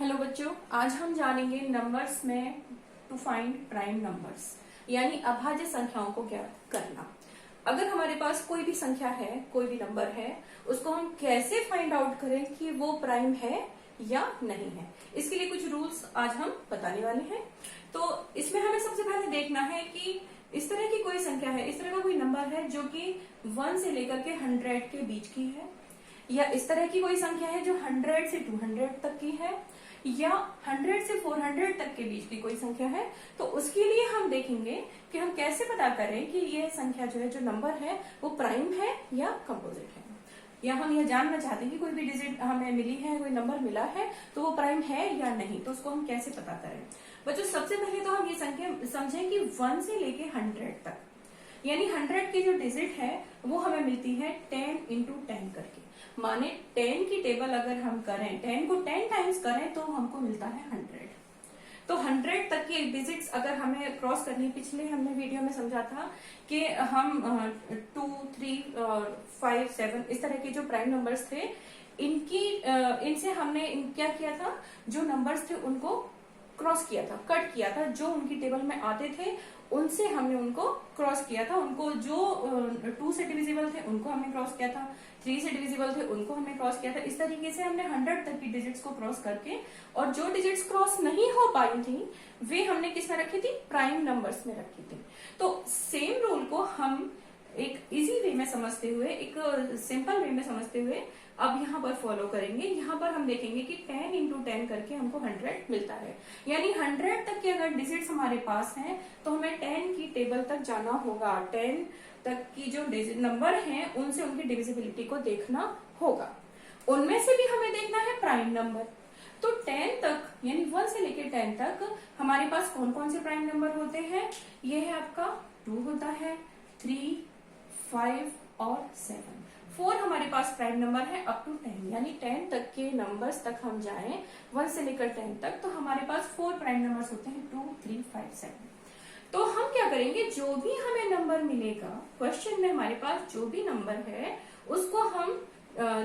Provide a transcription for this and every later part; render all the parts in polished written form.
Hello बच्चों, आज हम जानेंगे नंबर्स में टू फाइंड प्राइम नंबर्स, यानी अभाज्य संख्याओं को ज्ञात करना। अगर हमारे पास कोई भी संख्या है, कोई भी नंबर है, उसको हम कैसे फाइंड आउट करें कि वो प्राइम है या नहीं है। इसके लिए कुछ रूल्स आज हम बताने वाले हैं। तो इसमें हमें सबसे पहले देखना है कि इस तरह की कोई संख्या है, इस तरह का कोई नंबर है जो कि 1 से लेकर के 100 के बीच की है, या इस तरह की कोई संख्या है जो 100 से 200 तक की है, या 100 से 400 तक के बीच की कोई संख्या है। तो उसके लिए हम देखेंगे कि हम कैसे पता करें कि ये संख्या जो है, जो नंबर है, वो प्राइम है या कंपोजिट है। या हम यह जानना चाहते हैं कि कोई भी डिजिट हमें मिली है, कोई नंबर मिला है, तो वो प्राइम है या नहीं, तो उसको हम कैसे पता करें। बच्चों, सबसे पहले तो हम ये संख्या समझें कि 1 से लेके 100 तक, यानी 100 की जो डिजिट है वो हमें मिलती है 10 इंटू 10 करके। माने 10 की टेबल अगर हम करें, 10 को 10 टाइम्स करें तो हमको मिलता है 100। तो 100 तक की डिजिट्स अगर हमें क्रॉस करनी, पिछले हमने वीडियो में समझा था कि हम 2, 3, 5, 7 इस तरह के जो प्राइम नंबर्स थे, इनसे हमने क्या किया था, जो नंबर्स थे उनको क्रॉस किया था, कट किया था। जो उनकी टेबल में आते थे उनसे हमने उनको क्रॉस किया था। उनको जो 2 से डिविजिबल थे उनको हमने क्रॉस किया था, 3 से डिविजिबल थे उनको हमने क्रॉस किया था। इस तरीके से हमने 100 तक की डिजिट्स को क्रॉस करके, और जो डिजिट्स क्रॉस नहीं हो पाई थी वे हमने किस में रखी थी, प्राइम नंबर्स में रखी थी। तो सेम रूल को हम एक इजी वे में समझते हुए, एक सिंपल वे में समझते हुए अब यहाँ पर फॉलो करेंगे। यहाँ पर हम देखेंगे कि 10 इंटू 10 करके हमको 100 मिलता है, यानी 100 तक की अगर डिजिट्स हमारे पास हैं तो हमें 10 की टेबल तक जाना होगा। 10 तक की जो नंबर हैं उनसे उनकी डिविजिबिलिटी को देखना होगा। उनमें से भी हमें देखना है प्राइम नंबर। तो 10 तक, यानी 1 से लेकर 10 तक हमारे पास कौन कौन से प्राइम नंबर होते हैं। ये है आपका 2 होता है, 3, 5 और 7। 4 हमारे पास प्राइम नंबर है अप टू 10, यानी 10 तक के नंबर्स तक हम जाएं, 1 से लेकर 10 तक, तो हमारे पास 4 प्राइम नंबर्स होते हैं, 2, 3, 5, 7। तो हम क्या करेंगे, जो भी हमें नंबर मिलेगा क्वेश्चन में, हमारे पास जो भी नंबर है उसको हम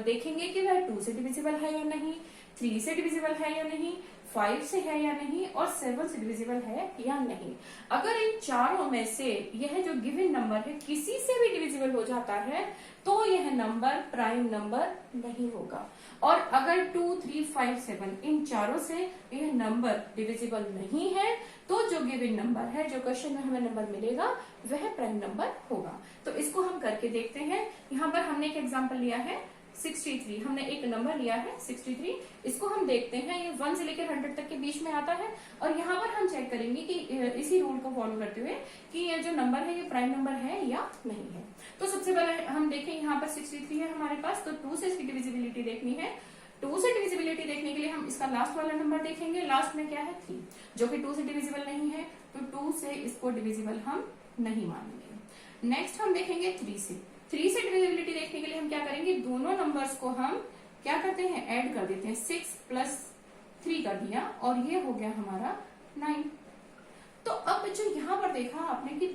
देखेंगे कि वह 2 से डिविजिबल है या नहीं, 3 से डिविजिबल है या नहीं, 5 से है या नहीं, और 7 से डिविजिबल है या नहीं। अगर इन चारों में से यह जो गिवन नंबर है किसी से भी डिविजिबल हो जाता है तो यह नंबर प्राइम नंबर नहीं होगा। और अगर 2, 3, 5, 7 इन चारों से यह नंबर डिविजिबल नहीं है तो जो गिवन नंबर है, जो क्वेश्चन में हमें नंबर मिलेगा, वह प्राइम नंबर होगा। तो इसको हम करके देखते हैं। यहाँ पर हमने एक एग्जाम्पल लिया है 63, हमने एक नंबर लिया है 63। इसको हम देखते हैं, ये 1 से लेकर 100 तक के बीच में आता है, और यहाँ पर हम चेक करेंगे कि इसी रूल को फॉलो करते हुए कि ये जो नंबर है ये प्राइम नंबर है या नहीं है। तो सबसे पहले हम देखें, यहाँ पर 63 है हमारे पास, तो 2 से इसकी डिविजिबिलिटी देखनी है। 2 से डिविजिबिलिटी देखने के लिए हम इसका लास्ट वाला नंबर देखेंगे। लास्ट में क्या है, 3, जो कि 2 से डिविजिबल नहीं है, तो 2 से इसको डिविजिबल हम नहीं मानेंगे। नेक्स्ट हम देखेंगे 3 से डिविजिबिलिटी देखने के लिए हम क्या करेंगे, दोनों नंबर्स को हम क्या करते हैं, ऐड कर देते हैं। 6 प्लस 3 कर दिया और ये हो गया हमारा 9। तो अब बच्चों यहाँ पर देखा आपने कि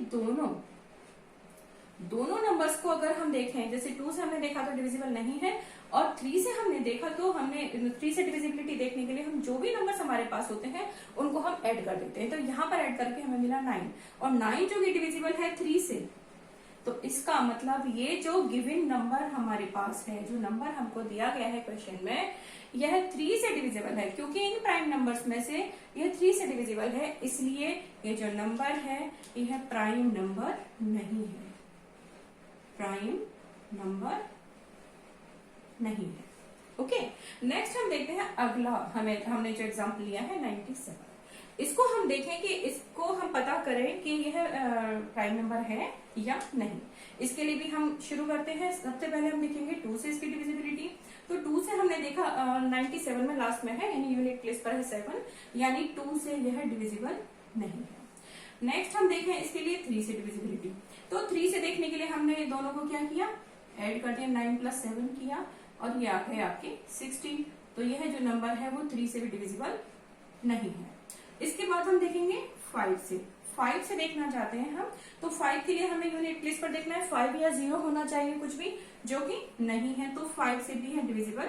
दोनों नंबर्स को अगर हम देखें, जैसे 2 से हमने देखा तो डिविजिबल नहीं है, और 3 से हमने देखा तो हमने 3 से डिविजिबिलिटी देखने के लिए हम जो भी नंबर्स हमारे पास होते हैं उनको हम ऐड कर देते हैं। तो यहाँ पर ऐड करके हमें मिला 9, और 9 जो कि डिविजिबल है 3 से, तो इसका मतलब ये जो गिवन नंबर हमारे पास है, जो नंबर हमको दिया गया है क्वेश्चन में, यह 3 से डिविजिबल है, क्योंकि इन प्राइम नंबर्स में से यह 3 से डिविजिबल है, इसलिए ये जो नंबर है यह प्राइम नंबर नहीं है, प्राइम नंबर नहीं है। ओके, नेक्स्ट हम देखते हैं अगला। हमने जो एग्जाम्पल लिया है 97, इसको हम देखें कि इसको हम पता करें कि यह प्राइम नंबर है या नहीं। इसके लिए भी हम शुरू करते हैं। सबसे पहले हम देखेंगे 2 से इसकी डिविजिबिलिटी। तो 2 से हमने देखा 97 में लास्ट में है, यानी यूनिट प्लेस पर है 7, यानी 2 से यह डिविजिबल नहीं है। नेक्स्ट हम देखें इसके लिए 3 से डिविजिबिलिटी। तो 3 से देखने के लिए हमने दोनों को क्या किया, ऐड कर दिया, 9 प्लस 7 किया, और ये आ गए आपके 16। तो यह जो नंबर है वो 3 से भी डिविजिबल नहीं है। इसके बाद हम देखेंगे 5 से देखना चाहते हैं हम, तो 5 के लिए हमें यूनिट प्लेस पर देखना है, 5 या 0 होना चाहिए कुछ भी, जो कि नहीं है, तो 5 से भी है डिविजिबल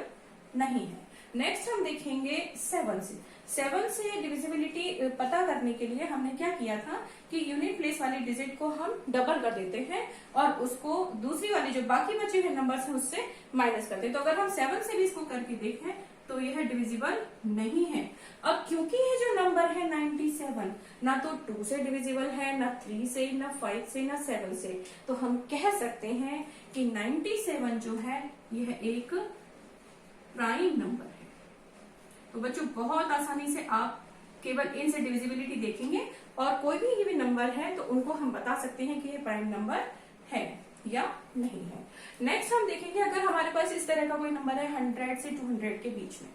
नहीं है। नेक्स्ट हम देखेंगे 7 से। 7 से डिविजिबिलिटी पता करने के लिए हमने क्या किया था कि यूनिट प्लेस वाली डिजिट को हम डबल कर देते हैं और उसको दूसरी वाली जो बाकी बचे हुए नंबर्स हैं उससे माइनस करते हैं। तो अगर हम 7 से भी इसको करके देखें तो यह डिविजिबल नहीं है। अब क्योंकि ये जो नंबर है 97 ना तो 2 से डिविजिबल है, ना 3 से, ना 5 से, ना 7 से, तो हम कह सकते हैं कि 97 जो है यह एक प्राइम नंबर है। तो बच्चों बहुत आसानी से आप केवल इनसे डिविजिबिलिटी देखेंगे और कोई भी ये भी नंबर है तो उनको हम बता सकते हैं कि ये प्राइम नंबर है या नहीं है। नेक्स्ट हम देखेंगे अगर हमारे पास इस तरह का कोई नंबर है 100 से 200 के बीच में,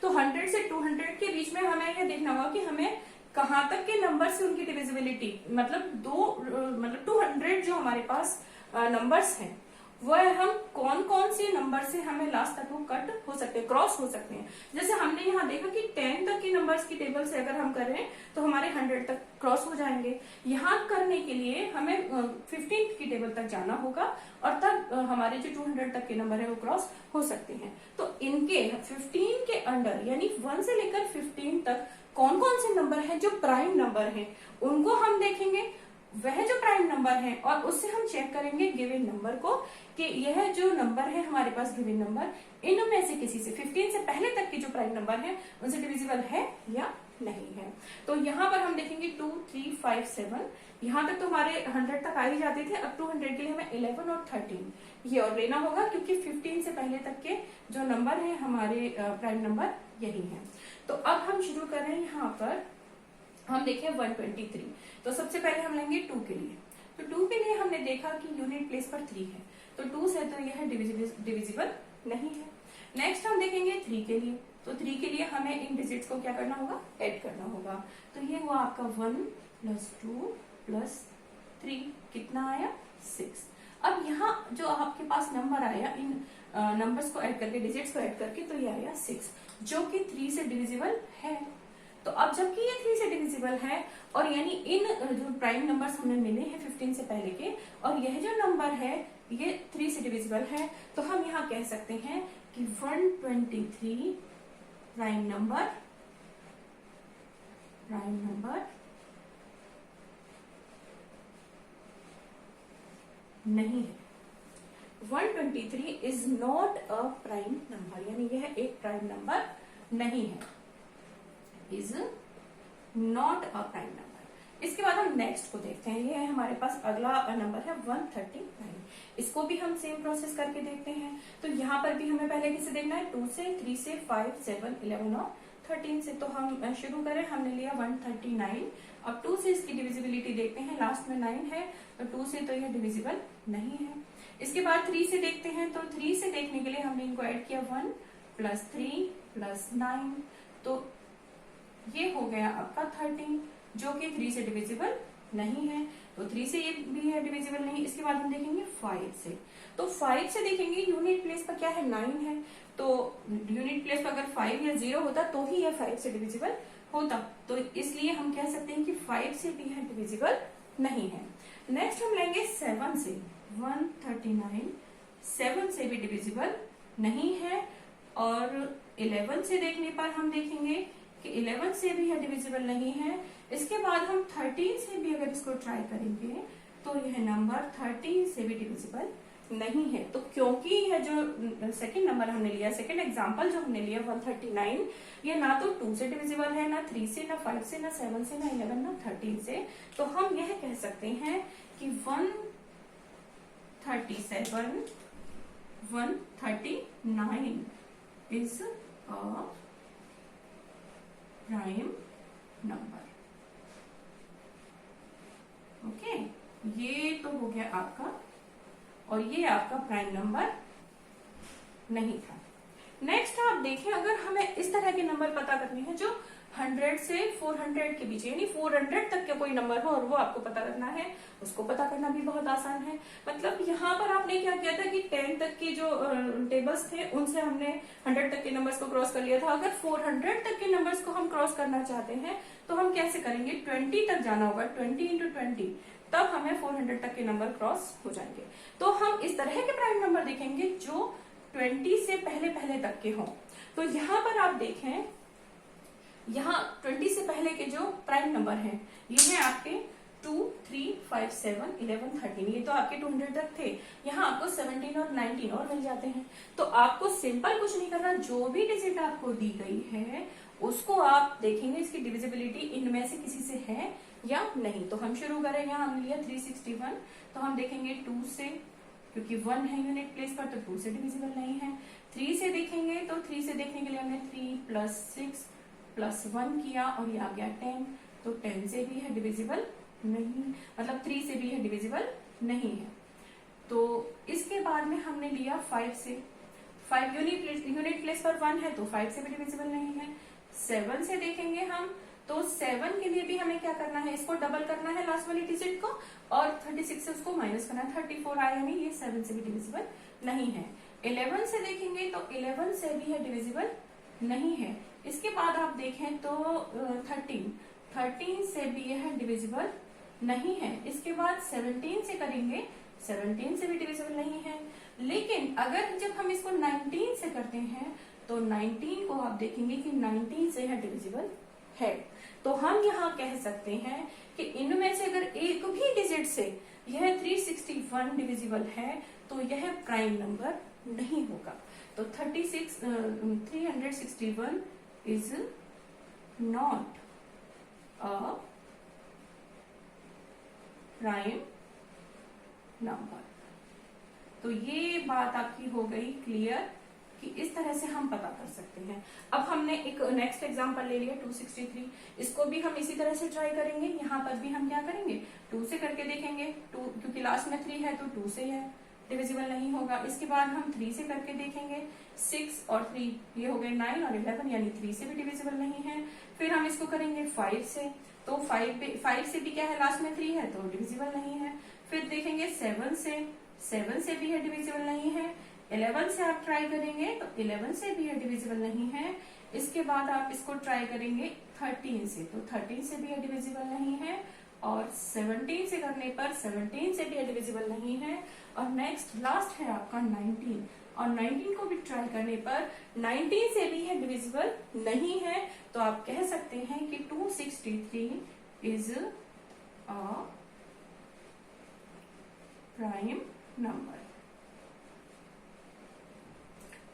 तो 100 से 200 के बीच में हमें यह देखना होगा कि हमें कहां तक के नंबर से उनकी डिविजिबिलिटी मतलब 200 जो हमारे पास नंबर्स हैं वह हम कौन कौन से नंबर से हमें लास्ट तक वो कट हो सकते हैं, क्रॉस हो सकते हैं। जैसे हमने यहाँ देखा कि 10 तक के नंबर्स की टेबल से अगर हम कर रहे हैं तो हमारे 100 तक क्रॉस हो जाएंगे। यहाँ करने के लिए हमें 15 की टेबल तक जाना होगा और तब हमारे जो 200 तक के नंबर है वो क्रॉस हो सकते हैं। तो इनके 15 के अंडर यानी 1 से लेकर 15 तक कौन कौन से नंबर हैं जो प्राइम नंबर हैं उनको हम देखेंगे, वह जो प्राइम नंबर है और उससे हम चेक करेंगे गिवन नंबर को कि यह जो नंबर है हमारे पास गिवन नंबर इनमें से किसी से 15 से पहले तक के जो प्राइम नंबर है उनसे डिविजिबल है या नहीं है। तो यहाँ पर हम देखेंगे 2, 3, 5, 7 यहाँ तक तो हमारे 100 तक आ ही जाते थे। अब 200 के लिए हमें 11 और 13 ये और लेना होगा क्योंकि 15 से पहले तक के जो नंबर है हमारे प्राइम नंबर यही है। तो अब हम शुरू कर रहे हैं यहाँ पर हम देखें 123। तो सबसे पहले हम लेंगे 2 के लिए। तो 2 के लिए हमने देखा कि यूनिट प्लेस पर 3 है तो 2 से तो यह डिविजिबल नहीं है। नेक्स्ट हम देखेंगे 3 के लिए। तो 3 के लिए हमें इन डिजिट्स को क्या करना होगा, ऐड करना होगा। तो ये हुआ आपका 1 + 2 + 3 कितना आया 6। अब यहाँ जो आपके पास नंबर आया इन नंबर्स को ऐड करके डिजिट्स को ऐड करके तो ये आया 6 जो कि 3 से डिविजिबल है। तो अब जबकि ये 3 से डिविजिबल है और यानी इन जो प्राइम नंबर्स हमें मिले हैं 15 से पहले के और यह जो नंबर है ये 3 से डिविजिबल है तो हम यहाँ कह सकते हैं कि 123 प्राइम नंबर नहीं है। 123 is not a prime number यानी यह एक प्राइम नंबर नहीं है, is not a prime number. इसके बाद हम नेक्स्ट को देखते हैं। ये है हमारे पास अगला नंबर है 139। इसको भी हम सेम प्रोसेस करके देखते हैं। तो यहाँ पर भी हमें पहले किसे देखना है 2 से, 3 से, 5, 7, 11 और 13 से। तो हम शुरू करें, हमने लिया 139। अब 2 से इसकी डिविजिबिलिटी देखते हैं, लास्ट में 9 है तो 2 से तो यह डिविजिबल नहीं है। इसके बाद 3 से देखते हैं। तो 3 से देखने के लिए हमने इनको ऐड किया 1 + 3 + 9 तो ये हो गया आपका 13 जो कि 3 से डिविजिबल नहीं है। तो 3 से ये भी है डिविजिबल नहीं। इसके बाद हम देखेंगे 5 से। तो 5 से देखेंगे यूनिट प्लेस पर क्या है 9 है तो यूनिट प्लेस पर अगर 5 या 0 होता तो ही यह 5 से डिविजिबल होता। तो इसलिए हम कह सकते हैं कि 5 से भी यह डिविजिबल नहीं है। नेक्स्ट हम लेंगे 7 से। 139 7 से भी डिविजिबल नहीं है। और 11 से देखने पर हम देखेंगे कि 11 से भी यह डिविजिबल नहीं है। इसके बाद हम 13 से भी अगर इसको ट्राई करेंगे तो यह नंबर 13 से भी डिविजिबल नहीं है। तो क्योंकि यह जो सेकंड नंबर हमने लिया, सेकंड एग्जांपल जो हमने लिया 139, ये ना तो 2 से डिविजिबल है, ना 3 से, ना 5 से, ना 7 से, ना 11, ना 13 से। तो हम यह कह सकते हैं कि 137 139 is a prime number. Okay, ये तो हो गया आपका और ये आपका प्राइम नंबर नहीं था। नेक्स्ट आप देखें, अगर हमें इस तरह के नंबर पता करने हैं जो 100 से 400 के बीच यानी 400 तक का कोई नंबर हो और वो आपको पता करना है, उसको पता करना भी बहुत आसान है। मतलब यहाँ पर आपने क्या किया था कि 10 तक की जो टेबल्स थे उनसे हमने 100 तक के नंबर्स को क्रॉस कर लिया था। अगर 400 तक के नंबर्स को हम क्रॉस करना चाहते हैं तो हम कैसे करेंगे, 20 तक जाना होगा, 20 × 20, तब हमें 400 तक के नंबर क्रॉस हो जाएंगे। तो हम इस तरह के प्राइम नंबर देखेंगे जो 20 से पहले तक के हों। तो यहाँ पर आप देखें, यहाँ 20 से पहले के जो प्राइम नंबर हैं ये हैं आपके 2, 3, 5, 7, 11, 13। ये तो आपके 200 तक थे। यहाँ आपको 17 और 19 और मिल जाते हैं। तो आपको सिंपल कुछ नहीं करना, जो भी डिजिट आपको दी गई है उसको आप देखेंगे इसकी डिविजिबिलिटी इनमें से किसी से है या नहीं। तो हम शुरू करें, यहाँ हमने लिया 361, तो हम देखेंगे 2 से, क्योंकि 1 है यूनिट प्लेस पर तो 2 से डिविजिबल नहीं है। 3 से देखेंगे, तो 3 से देखने के लिए हमने 3 + 6 + 1 किया और ये आ गया 10, तो 10 से भी है डिविजिबल नहीं, मतलब 3 से भी है डिविजिबल नहीं है। तो इसके बाद में हमने लिया 5 से, 5 यूनिट प्लेस पर 1 है तो 5 से भी डिविजिबल नहीं है। 7 से देखेंगे हम, तो 7 के लिए भी हमें क्या करना है, इसको डबल करना है लास्ट वाली डिजिट को, और 36 से उसको माइनस करना है, 34 आया नहीं, ये 7 से भी डिविजिबल नहीं है। 11 से देखेंगे तो 11 से भी है डिविजिबल नहीं है। इसके बाद आप देखें तो 13 से भी यह डिविजिबल नहीं है। इसके बाद 17 से करेंगे, 17 से भी डिविजिबल नहीं है। लेकिन अगर जब हम इसको 19 से करते हैं तो 19 को आप देखेंगे कि 19 से है डिविजिबल है। तो हम यहाँ कह सकते हैं कि इनमें से अगर एक भी डिजिट से यह 361 डिविजिबल है तो यह प्राइम नंबर नहीं होगा। तो 361 is not a prime number. तो ये बात आपकी हो गई क्लियर कि इस तरह से हम पता कर सकते हैं। अब हमने एक नेक्स्ट एग्जांपल ले लिया 263, इसको भी हम इसी तरह से ट्राई करेंगे। यहाँ पर भी हम क्या करेंगे, 2 से करके देखेंगे, 2 क्योंकि लास्ट में 3 है तो 2 से है डिविजिबल नहीं होगा। इसके बाद हम 3 से करके देखेंगे, 6 और 3 ये हो गए 9 और 11, यानी 3 से भी डिविजिबल नहीं है। फिर हम इसको करेंगे 5 से, तो 5 से भी क्या है, लास्ट में 3 है तो डिविजिबल नहीं है। फिर देखेंगे 7 से, 7 से भी है डिविजिबल नहीं है। 11 से आप ट्राई करेंगे तो 11 से भी है डिविजिबल नहीं है। इसके बाद आप इसको ट्राई करेंगे 13 से, तो 13 से भी है डिविजिबल नहीं है। और 17 से करने पर 17 से भी है डिविजिबल नहीं है। और नेक्स्ट लास्ट है आपका 19, और 19 को भी ट्राई करने पर 19 से भी है डिविजिबल नहीं है। तो आप कह सकते हैं कि 263 इज अ प्राइम नंबर।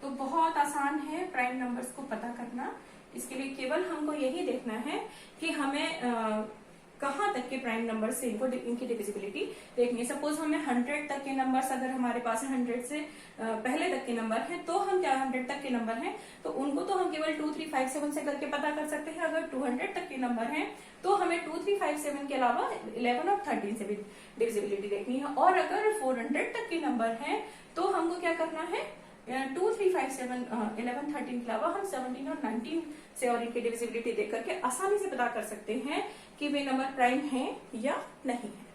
तो बहुत आसान है प्राइम नंबर्स को पता करना। इसके लिए केवल हमको यही देखना है कि हमें कहाँ तक के प्राइम नंबर से इनकी डिविजिबिलिटी देखनी है। सपोज हमें 100 तक के नंबर्स अगर हमारे पास 100 से पहले तक के नंबर हैं, तो हम क्या 100 तक के नंबर हैं तो उनको तो हम केवल 2, 3, 5, 7 से करके पता कर सकते हैं। अगर 200 तक के नंबर हैं तो हमें 2, 3, 5, 7 के अलावा 11 और 13 से भी डिविजिबिलिटी देखनी है। और अगर 400 तक के नंबर हैं तो हमको क्या करना है, 2, 3, 5, 7, 11, 13 के अलावा हम 17 और 19 से और इनकी डिविजिबिलिटी देख करके आसानी से पता कर सकते हैं कि वे नंबर प्राइम हैं या नहीं है।